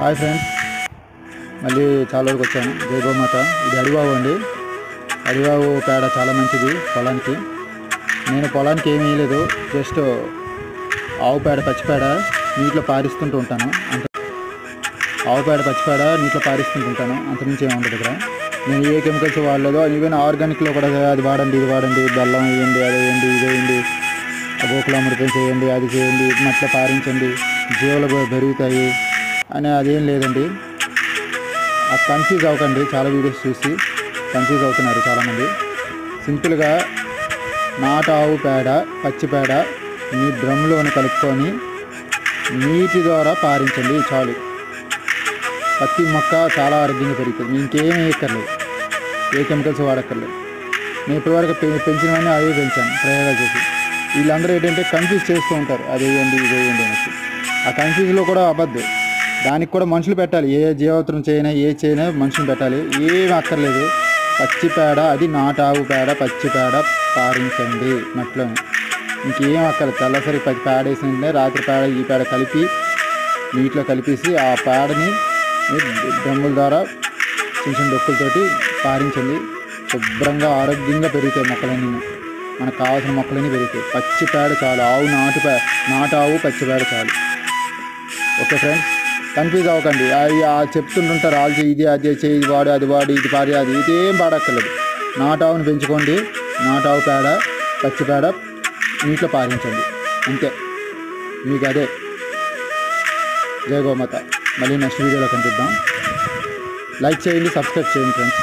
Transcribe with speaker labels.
Speaker 1: Hi friends, మళ్ళీ చాలా వరకు వచ్చాను. జై గోమాత. ఇది అడివావు అండి. అడివావు పేడ చాలా మంచిది పొలానికి. నేను పొలానికి ఏమీ వేయలేదు, జస్ట్ ఆవు పేడ పచ్చిపేడ నీటిలో పారిస్తుంటూ ఉంటాను. ఆవు పేడ పచ్చిపేడ నీటిలో పారిస్తుంటూ ఉంటాను, అంతకుమించి ఏమి ఉండదు ఇక్కడ. నేను ఏ కెమికల్స్ వాడలేదో, ఈవెన్ ఆర్గానిక్లో కూడా అది వాడండి, ఇది వాడండి, బెల్లం వేయండి, అది వేయండి, ఇది వేయండి, గోకులామృతం చేయండి, అది చేయండి, మట్ల పారించండి, జీవులు పెరుగుతాయి అని అదేం లేదండి. అది కన్ఫ్యూజ్ అవ్వకండి. చాలా వీడియోస్ చూసి కన్ఫ్యూజ్ అవుతున్నారు చాలామంది. సింపుల్గా నాటు ఆవు పేడ పచ్చి పేడ మీ డ్రమ్లోని కలుపుకొని నీటి ద్వారా పారించండి, చాలు. పత్తి మొక్క చాలా ఆరోగ్యంగా పెరుగుతుంది. ఇంకేమీ వేయక్కర్లేదు, ఏ కెమికల్స్ వాడక్కర్లేదు. నేను ఇప్పటివరకు పెంచినవన్నీ అవే పెంచాను ప్రయోగాలు చేసి. వీళ్ళందరూ ఏంటంటే కన్ఫ్యూజ్ చేస్తూ ఉంటారు, అది వేయండి ఇది వేయండి అనేసి. ఆ కన్ఫ్యూజ్లో కూడా అబద్ధం. దానికి కూడా మనుషులు పెట్టాలి. ఏ జీవోత్తరం చేయనా ఏ చేయనా మనుషులు పెట్టాలి. ఏమి అక్కర్లేదు. పచ్చి పేడ, అది నాటావు పేడ పచ్చి పేడ పారించండి మట్లో. ఇంకేం అక్కర్లేదు. తెల్లసరి పచ్చి పేడ వేసిన రాత్రి పేడ ఈ పేడ కలిపి నీటిలో కలిపేసి ఆ పేడని డ్రమ్ముల ద్వారా చిన్న చిన్న డొక్కులతోటి పారించండి. శుభ్రంగా ఆరోగ్యంగా పెరుగుతాయి మొక్కలన్నీ. మనకు కావాల్సిన మొక్కలన్నీ పెరుగుతాయి. పచ్చి పేడ చాలు. ఆవు నాటు ఆవు పచ్చి పేడ చాలు. ఓకే ఫ్రెండ్స్, కన్ఫ్యూజ్ అవ్వకండి. చెప్తుంటుంటారు వాళ్ళు ఇది అది చేయి, ఇది వాడు అది వాడు ఇది పాడి అది ఇది ఏం పాడక్కర్లేదు. నాటావుని పెంచుకోండి. నాటావు పేడ పచ్చి పేడ నీటిలో పారించండి, అంతే. మీకు అదే. జై గోమాత. మళ్ళీ నెక్స్ట్ వీడియోలో కనిపిద్దాం. లైక్ చేయండి, సబ్స్క్రైబ్ చేయండి ఫ్రెండ్స్.